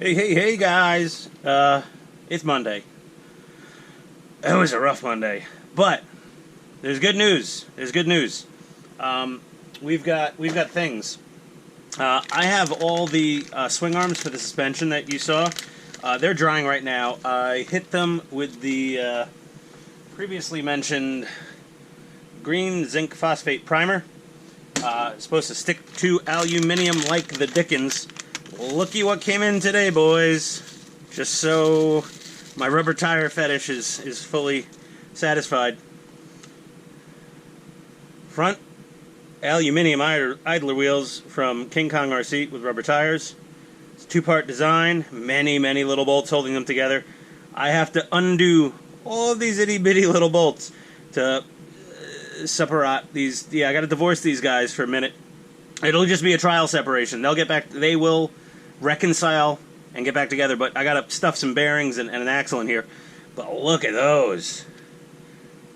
Hey guys! It's Monday. It was a rough Monday, but there's good news. There's good news. We've got things. I have all the swing arms for the suspension that you saw. They're drying right now. I hit them with the previously mentioned green zinc phosphate primer. It's supposed to stick to aluminum like the dickens. Looky what came in today, boys. Just so my rubber tire fetish is fully satisfied. Front aluminum idler wheels from King-kong-rc with rubber tires. It's a two-part design, many little bolts holding them together. I have to undo all of these itty-bitty little bolts to separate these. Yeah, I got to divorce these guys for a minute. It'll just be a trial separation. They'll get back. They will reconcile and get back together, but I got to stuff some bearings and an axle in here. But look at those.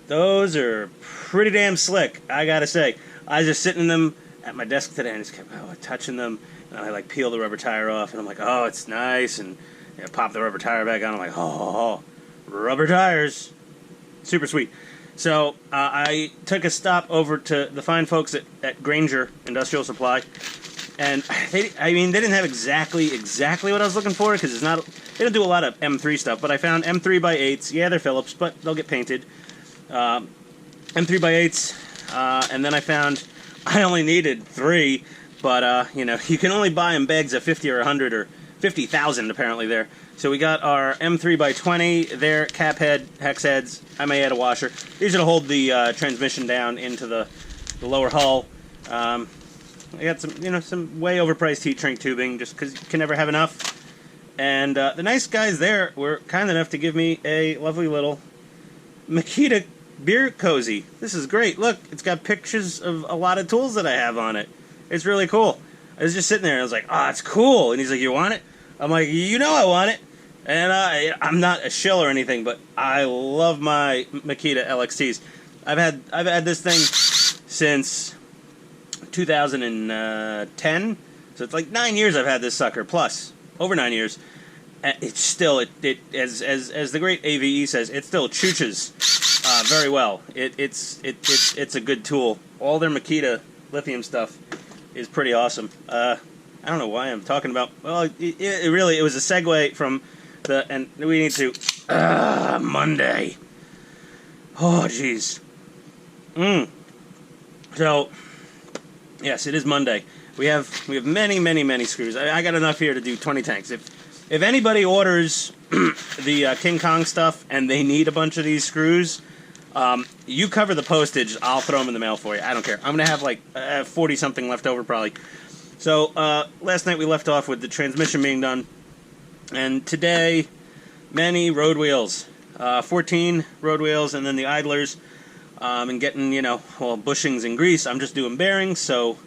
Those are pretty damn slick, I gotta say. I was just sitting in them at my desk today and just kept touching them, and I like peel the rubber tire off, and I'm like, oh, it's nice, and pop the rubber tire back on. I'm like, oh, rubber tires. Super sweet. So I took a stop over to the fine folks at Granger Industrial Supply, and they didn't have exactly what I was looking for, because they don't do a lot of M3 stuff, but I found M3 by 8s. Yeah, they're Phillips, but they'll get painted. M3 by 8s, and then I found I only needed 3, but you can only buy in bags of 50 or 100 or 50,000 apparently there. So we got our M3 by 20, their cap head, hex heads. I may add a washer. These are to hold the transmission down into the lower hull. I got some way overpriced heat shrink tubing, just because you can never have enough. And the nice guys there were kind enough to give me a lovely little Makita beer cozy. This is great. Look, it's got pictures of a lot of tools that I have on it. It's really cool. I was just sitting there and I was like, oh, it's cool. And he's like, you want it? I'm like, you know I want it. And I'm not a shill or anything, but I love my Makita LXTs. I've had this thing since 2010, so it's like 9 years I've had this sucker, plus over 9 years. It's still as the great AVE says, it still chooches very well. It's a good tool. All their Makita lithium stuff is pretty awesome. I don't know why I'm talking about. Well, it was a segue from and we need to Monday. Oh jeez. So yes, it is Monday. We have many screws. I got enough here to do 20 tanks. If anybody orders the King Kong stuff and they need a bunch of these screws, you cover the postage. I'll throw them in the mail for you. I don't care. I'm gonna have like 40 something left over probably. So last night we left off with the transmission being done, and today many road wheels, 14 road wheels, and then the idlers, and getting bushings and grease. I'm just doing bearings, so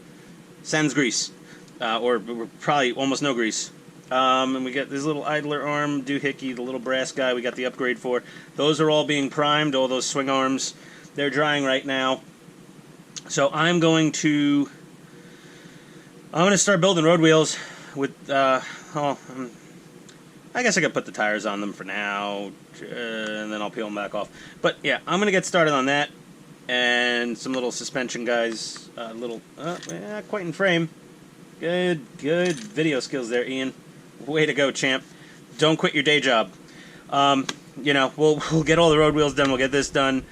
sans grease, or probably almost no grease. And we got this little idler arm doohickey, the little brass guy we got the upgrade for. Those are all being primed, all those swing arms. They're drying right now. So I'm going to start building road wheels with, I guess I could put the tires on them for now, and then I'll peel them back off. But yeah, I'm going to get started on that, and some little suspension guys, quite in frame. Good video skills there, Ian. Way to go, champ. Don't quit your day job. We'll get all the road wheels done. We'll get this done.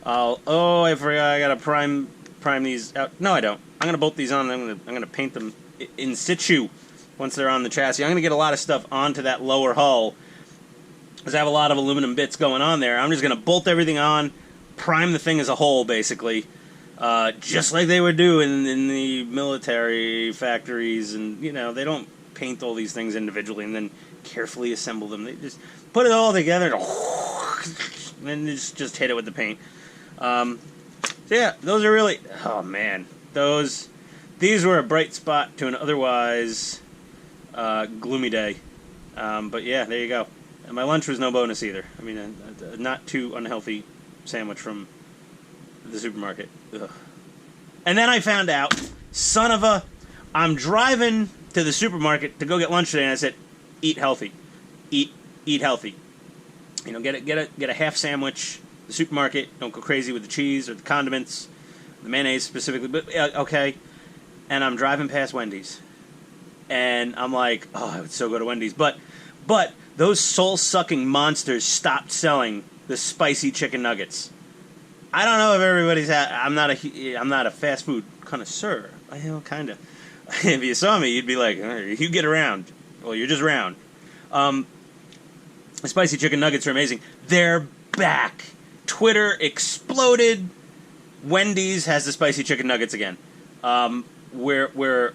I forgot. I gotta prime these out. No, I don't. I'm gonna bolt these on. I'm gonna paint them in situ once they're on the chassis. I'm gonna get a lot of stuff onto that lower hull because I have a lot of aluminum bits going on there. I'm just gonna bolt everything on, prime the thing as a whole, basically, just like they would do in the military factories. And they don't paint all these things individually and then carefully assemble them. They just put it all together and just hit it with the paint. So yeah, those are really, oh man, these were a bright spot to an otherwise gloomy day. But yeah, there you go. And my lunch was no bonus either. I mean, a not too unhealthy sandwich from the supermarket. Ugh. And then I found out, I'm driving to the supermarket to go get lunch today, and I said, eat healthy. Eat healthy. You know, get a half sandwich at the supermarket. Don't go crazy with the cheese or the condiments, the mayonnaise specifically. But okay. And I'm driving past Wendy's, and I'm like, oh, I would so go to Wendy's. But those soul-sucking monsters stopped selling the spicy chicken nuggets. I don't know if everybody's had. I'm not a fast food connoisseur. I know, kind of. If you saw me, you'd be like, you get around. Well, you're just round. The spicy chicken nuggets are amazing. They're back. Twitter exploded. Wendy's has the spicy chicken nuggets again. We're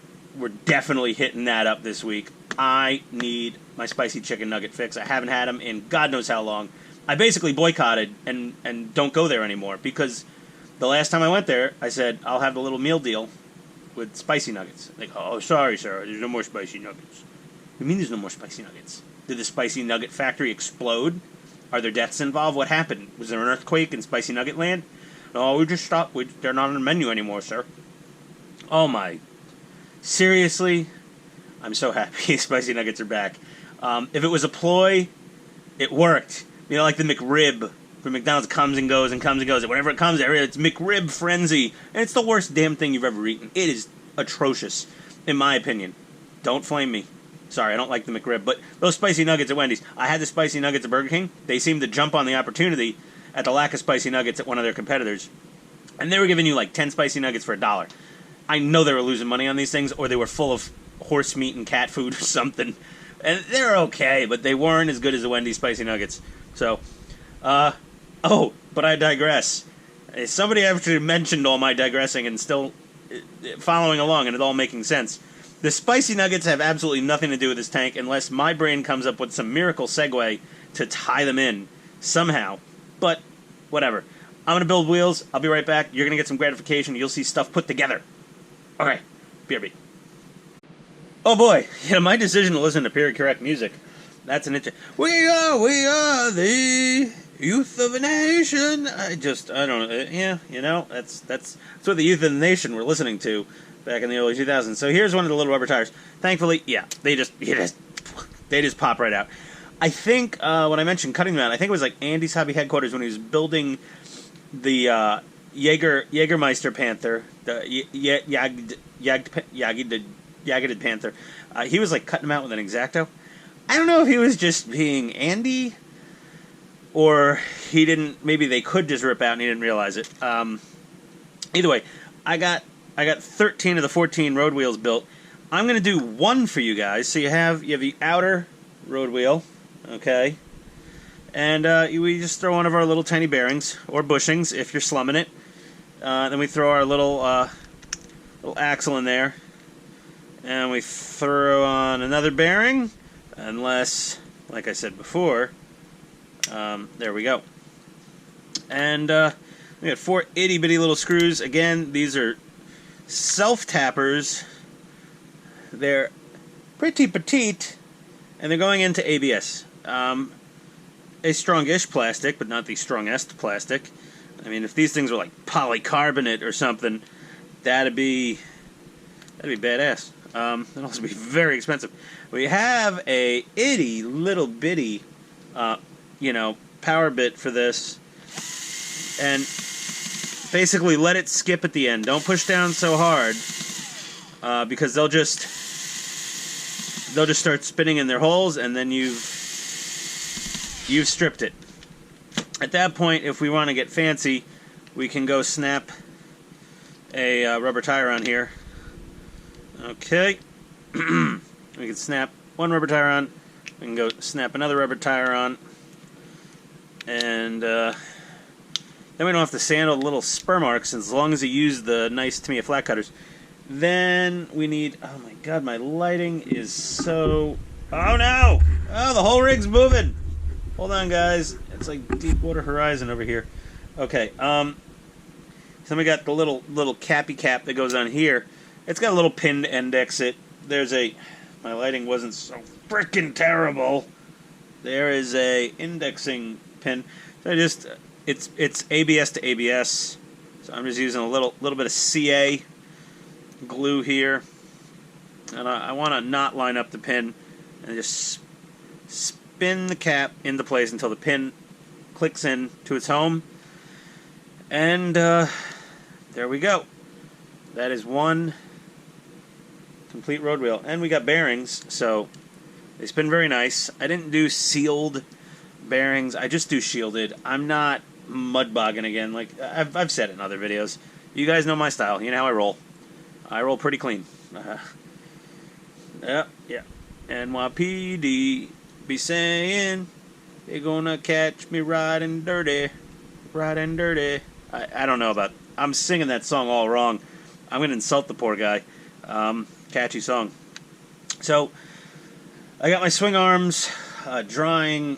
definitely hitting that up this week. I need my spicy chicken nugget fix. I haven't had them in God knows how long. I basically boycotted and don't go there anymore because the last time I went there, I said, I'll have the little meal deal with spicy nuggets. Like, oh, sorry, sir, there's no more spicy nuggets. What do you mean there's no more spicy nuggets? Did the spicy nugget factory explode? Are there deaths involved? What happened? Was there an earthquake in Spicy Nugget Land? No, we just stopped. They're not on the menu anymore, sir. Oh, my. Seriously? I'm so happy spicy nuggets are back. If it was a ploy, it worked. You know, like the McRib from McDonald's comes and goes and comes and goes. And whenever it comes, it's McRib frenzy. And it's the worst damn thing you've ever eaten. It is atrocious, in my opinion. Don't flame me. Sorry, I don't like the McRib. But those spicy nuggets at Wendy's. I had the spicy nuggets at Burger King. They seemed to jump on the opportunity at the lack of spicy nuggets at one of their competitors. And they were giving you like 10 spicy nuggets for $1. I know they were losing money on these things, or they were full of horse meat and cat food or something. And they're okay, but they weren't as good as the Wendy's spicy nuggets. So, oh, but I digress. Somebody actually mentioned all my digressing and still following along and it all making sense. The spicy nuggets have absolutely nothing to do with this tank unless my brain comes up with some miracle segue to tie them in somehow. But, whatever. I'm going to build wheels. I'll be right back. You're going to get some gratification. You'll see stuff put together. Okay. BRB. Oh boy. Yeah, my decision to listen to period correct music. That's an interesting. We are the youth of a nation. I don't know. Yeah, you know, that's what the youth of the nation were listening to back in the early 2000s. So here's one of the little rubber tires. Thankfully, yeah, they just pop right out. I think when I mentioned cutting them out, I think it was like Andy's Hobby Headquarters when he was building the Jägermeister Panther, the Jagged Panther. He was like cutting them out with an X-Acto. I don't know if he was just being Andy, or he didn't. Maybe they could just rip out and he didn't realize it. Either way, I got 13 of the 14 road wheels built. I'm gonna do one for you guys. So you have the outer road wheel, okay, and we just throw one of our little tiny bearings or bushings if you're slumming it. Then we throw our little axle in there, and we throw on another bearing. Unless, like I said before, there we go. And we got 4 itty-bitty little screws. Again, these are self-tappers. They're pretty petite, and they're going into ABS. A strongish plastic, but not the strongest plastic. I mean, if these things were like polycarbonate or something, that'd be badass. It'd also be very expensive. We have a itty little bitty, power bit for this, and basically let it skip at the end. Don't push down so hard, because they'll just start spinning in their holes, and then you've stripped it. At that point, if we want to get fancy, we can go snap a rubber tire on here. Okay. We can snap one rubber tire on. We can go snap another rubber tire on. And then we don't have to sand all the little spur marks as long as you use the nice Tamiya flat cutters. Then we need... Oh my god, my lighting is so... Oh no! Oh, the whole rig's moving! Hold on, guys. It's like Deepwater Horizon over here. Okay, so we got the little cappy cap that goes on here. It's got a little pin to index it. There's a... My lighting wasn't so freaking terrible. There is a indexing pin. So it's ABS to ABS. So I'm just using a little bit of CA glue here. And I want to not line up the pin and just spin the cap into place until the pin clicks in to its home, and there we go. That is one complete road wheel. And we got bearings, so they spin very nice. I didn't do sealed bearings, I just do shielded. I'm not mud bogging again, like I've said it in other videos. You guys know my style, you know how I roll. I roll pretty clean. Yeah. NYPD be saying they're gonna catch me riding dirty. I don't know about, I'm singing that song all wrong. I'm gonna insult the poor guy. Catchy song. So I got my swing arms drying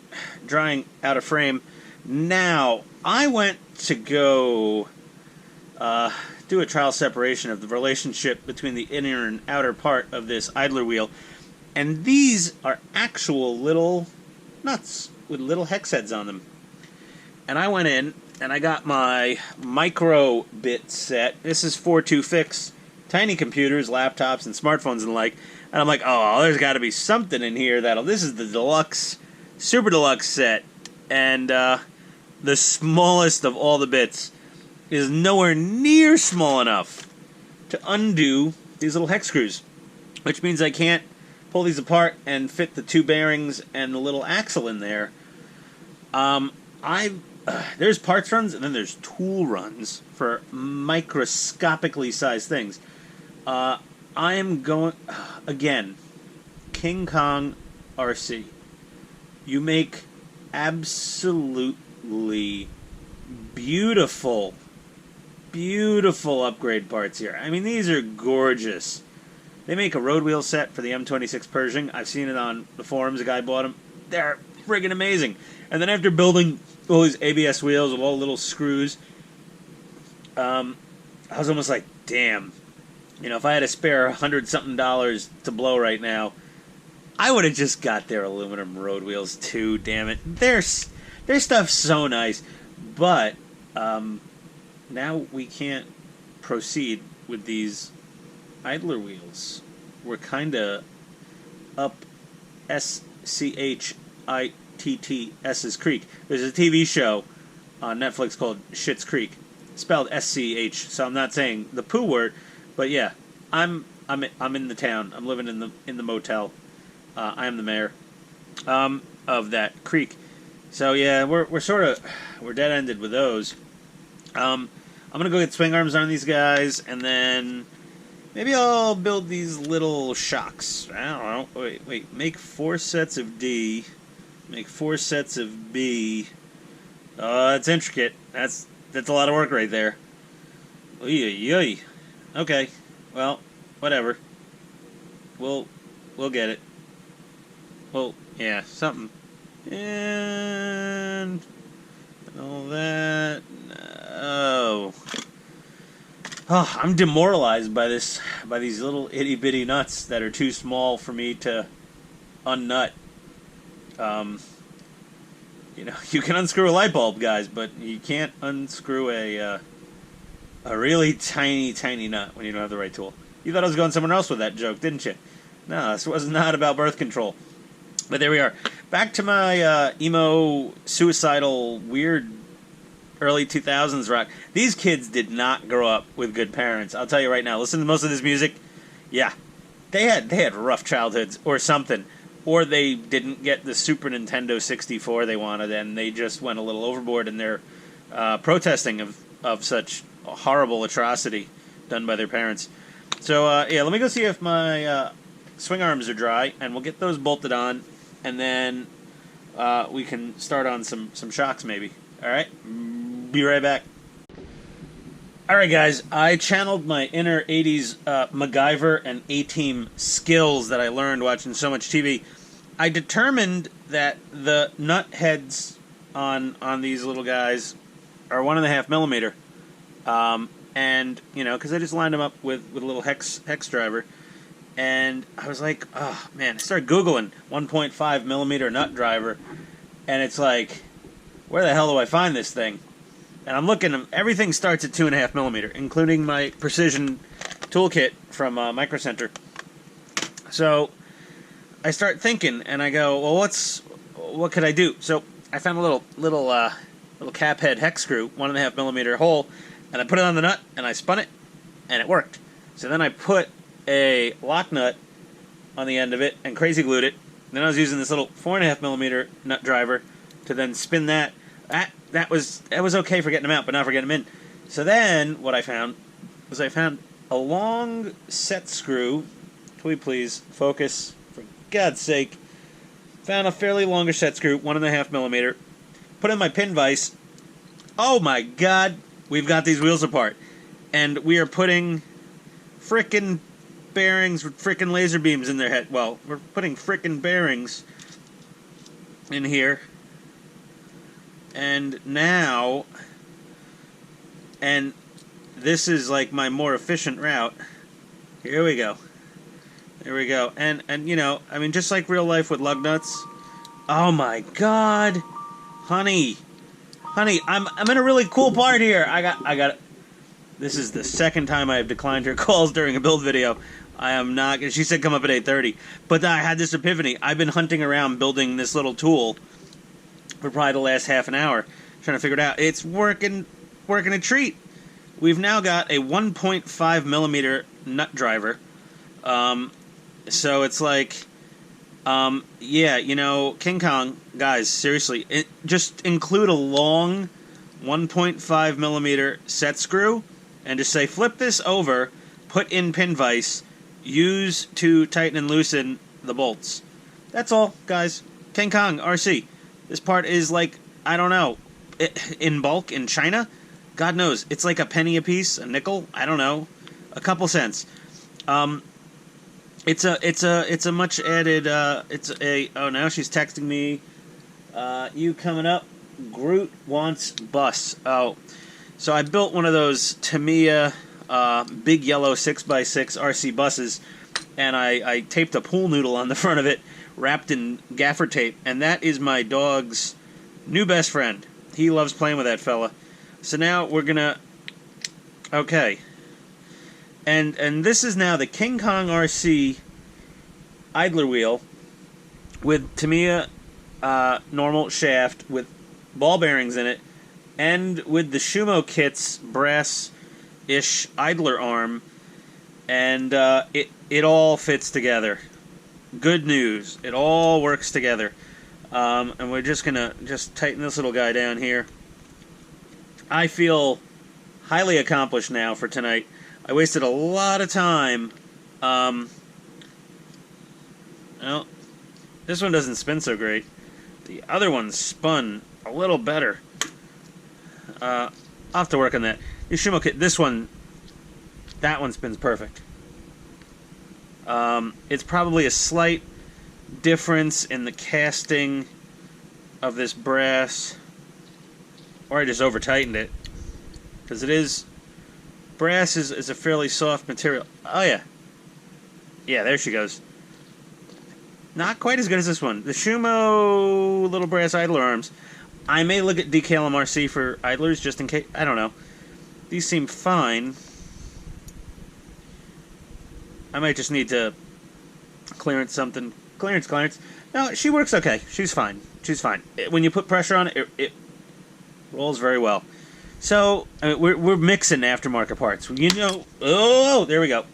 out of frame. Now I went to go do a trial separation of the relationship between the inner and outer part of this idler wheel, and these are actual little nuts with little hex heads on them. And I went in and I got my micro bit set. This is 4-2 fix, tiny computers, laptops, and smartphones and the like. And I'm like, oh, there's got to be something in here that'll. This is the deluxe, super deluxe set, and the smallest of all the bits is nowhere near small enough to undo these little hex screws, which means I can't pull these apart and fit the two bearings and the little axle in there. There's parts runs and then there's tool runs for microscopically sized things. I am going again. King-kong-rc. You make absolutely beautiful upgrade parts here. I mean, these are gorgeous. They make a road wheel set for the M26 Pershing. I've seen it on the forums. A guy bought them. They're friggin' amazing. And then after building all these ABS wheels with all the little screws, I was almost like, damn. You know, if I had to spare $100-something to blow right now, I would have just got their aluminum road wheels too. Damn it, their stuff's so nice, but now we can't proceed with these idler wheels. We're kind of up SCHITTS's Creek. There's a TV show on Netflix called Schitt's Creek, spelled SCH. So I'm not saying the poo word, but yeah, I'm in the town. I'm living in the motel. I am the mayor of that creek. So yeah, we're dead ended with those. I'm gonna go get swing arms on these guys, and then maybe I'll build these little shocks. I don't know. Wait. Make 4 sets of D. Make 4 sets of B. That's intricate. That's a lot of work right there. Oy. Okay. Well, whatever. We'll get it. Well, yeah, something. And all that. Oh, I'm demoralized by these little itty bitty nuts that are too small for me to unnut. You know, you can unscrew a light bulb, guys, but you can't unscrew a really tiny nut when you don't have the right tool. You thought I was going somewhere else with that joke, didn't you? No, this was not about birth control. But there we are. Back to my emo, suicidal, weird early 2000s rock. These kids did not grow up with good parents. I'll tell you right now. Listen to most of this music. Yeah, they had rough childhoods or something. Or they didn't get the Super Nintendo 64 they wanted, and they just went a little overboard in their protesting of such a horrible atrocity done by their parents. So, yeah, let me go see if my swing arms are dry, and we'll get those bolted on, and then we can start on some shocks maybe. Alright? Be right back. Alright guys, I channeled my inner 80s MacGyver and A-Team skills that I learned watching so much TV. I determined that the nut heads on these little guys are 1.5 millimeter. And, you know, because I just lined them up with a little hex driver. And I was like, oh man, I started Googling 1.5 millimeter nut driver. And it's like, where the hell do I find this thing? And I'm looking, everything starts at 2.5 millimeter, including my precision toolkit from Micro Center. So I start thinking, and I go, well, what could I do? So I found a little cap head hex screw, 1.5 millimeter hole, and I put it on the nut, and I spun it, and it worked. So then I put a lock nut on the end of it and crazy glued it. Then I was using this little 4.5 millimeter nut driver to then spin that. That was okay for getting them out, but not for getting them in. So then what I found was a long set screw. Can we please focus, for God's sake? Found a fairly longer set screw, 1.5 millimeter. Put in my pin vise. Oh my God, we've got these wheels apart, and we are putting frickin' bearings with frickin' laser beams in their head. Well, we're putting frickin' bearings in here. And now, and this is like my more efficient route. Here we go. There we go. And you know, I mean, just like real life with lug nuts. Oh my God, honey, I'm in a really cool part here. I got. This is the second time I have declined her calls during a build video. I am not. She said come up at 8:30, but I had this epiphany. I've been hunting around building this little tool for probably the last half an hour, trying to figure it out. It's working a treat. We've now got a 1.5 millimeter nut driver. So it's like, yeah, you know, King Kong, guys, seriously, just include a long 1.5 millimeter set screw and just say, flip this over, put in pin vise, use to tighten and loosen the bolts. That's all, guys. Kingkong-rc. This part is like, I don't know, in bulk in China? God knows. It's like a penny a piece, a nickel, I don't know, a couple cents. It's a much added, oh, now she's texting me, you coming up, Groot wants bus. Oh, so I built one of those Tamiya, big yellow 6x6 RC buses, and I taped a pool noodle on the front of it, wrapped in gaffer tape, and that is my dog's new best friend. He loves playing with that fella. So now we're gonna, okay, and this is now the Kingkong-rc idler wheel with Tamiya normal shaft with ball bearings in it, and with the schumo-kits brass-ish idler arm, and it all fits together. Good news. It all works together. And we're just gonna tighten this little guy down here. I feel highly accomplished now for tonight. I wasted a lot of time. Well, this one doesn't spin so great. The other one spun a little better. I'll have to work on that. The schumo-kit, that one spins perfect. It's probably a slight difference in the casting of this brass, or I just over-tightened it, because brass is a fairly soft material. Oh yeah, there she goes. Not quite as good as this one. The Schumo little brass idler arms. I may look at DKLM-RC for idlers just in case. I don't know. These seem fine. I might just need to clearance something. Clearance. No, she works okay. She's fine. When you put pressure on it, it rolls very well. So, we're mixing aftermarket parts. You know, oh, there we go.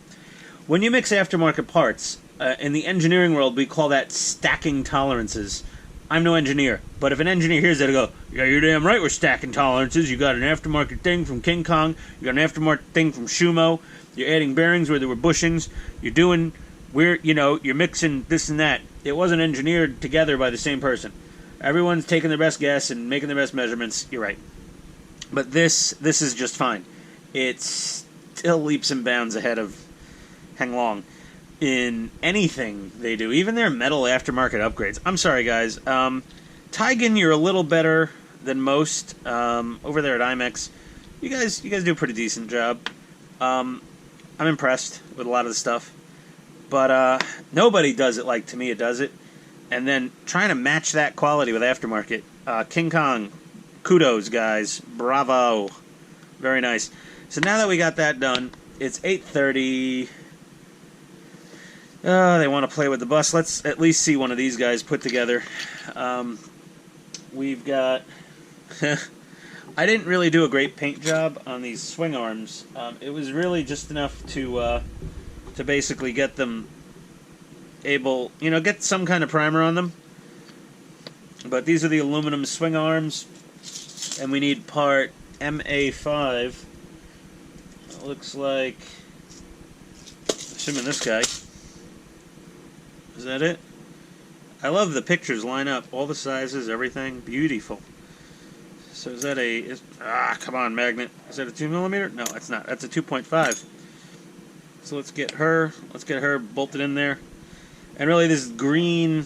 When you mix aftermarket parts, in the engineering world, we call that stacking tolerances. I'm no engineer, but if an engineer hears that, I go, yeah, you're damn right we're stacking tolerances. You got an aftermarket thing from King Kong. You got an aftermarket thing from Schumo. You're adding bearings where there were bushings. You're mixing this and that. It wasn't engineered together by the same person. Everyone's taking their best guess and making their best measurements. You're right. But this is just fine. It's still leaps and bounds ahead of Heng Long in anything they do, even their metal aftermarket upgrades. I'm sorry, guys. Taigen, you're a little better than most over there at IMEX. You guys do a pretty decent job. I'm impressed with a lot of the stuff, but nobody does it like Tamiya does it. And then trying to match that quality with aftermarket. King Kong, kudos, guys. Bravo. Very nice. So now that we got that done, it's 8:30. They want to play with the bus. Let's at least see one of these guys put together. We've got... I didn't really do a great paint job on these swing arms. It was really just enough to basically get them able, get some kind of primer on them. But these are the aluminum swing arms, and we need part MA5. It looks like, assuming this guy. Is that it? I love the pictures line up, all the sizes, everything, beautiful. So is that come on, magnet. Is that a 2mm? No, it's not. That's a 2.5. So let's get her bolted in there. And really this green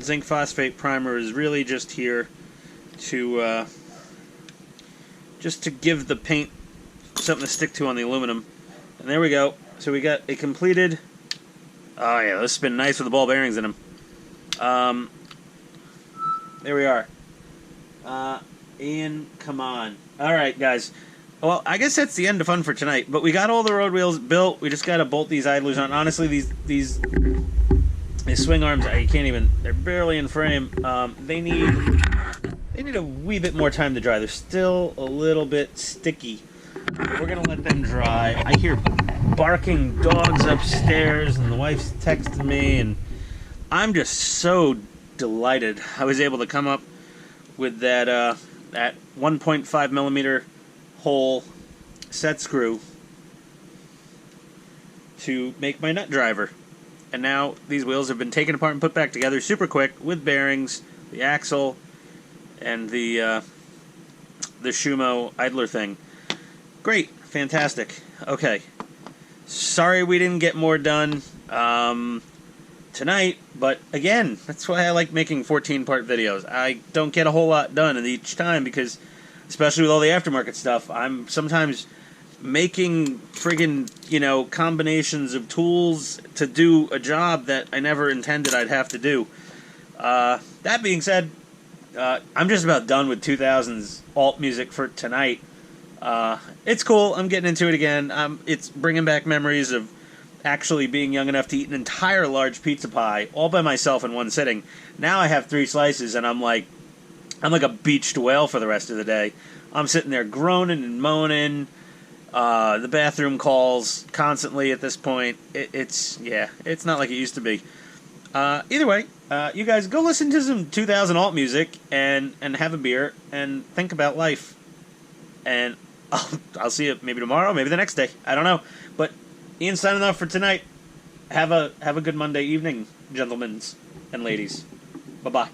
zinc phosphate primer is really just here to give the paint something to stick to on the aluminum. And there we go. So we got a completed... Oh yeah, this has been nice with the ball bearings in them. There we are. Ian, come on. Alright, guys. Well, I guess that's the end of fun for tonight. But we got all the road wheels built. We just got to bolt these idlers on. Honestly, these swing arms, I can't even... They're barely in frame. They need a wee bit more time to dry. They're still a little bit sticky. But we're going to let them dry. I hear barking dogs upstairs, and the wife's texting me, and I'm just so delighted I was able to come up with that 1.5mm hole set screw to make my nut driver. And now these wheels have been taken apart and put back together super quick with bearings, the axle, and the Schumo idler thing. Great, fantastic. Okay, sorry we didn't get more done tonight, but again, that's why I like making 14-part videos. I don't get a whole lot done in each time because, especially with all the aftermarket stuff, I'm sometimes making friggin', combinations of tools to do a job that I never intended I'd have to do. That being said, I'm just about done with 2000s alt music for tonight. It's cool. I'm getting into it again. It's bringing back memories of actually being young enough to eat an entire large pizza pie all by myself in one sitting. Now I have 3 slices, and I'm like a beached whale for the rest of the day. I'm sitting there groaning and moaning. The bathroom calls constantly at this point. It's not like it used to be. Either way, you guys go listen to some 2000 alt music and have a beer and think about life. And I'll see you maybe tomorrow, maybe the next day. I don't know. But Ian signing off for tonight. Have a good Monday evening, gentlemen and ladies. Bye-bye.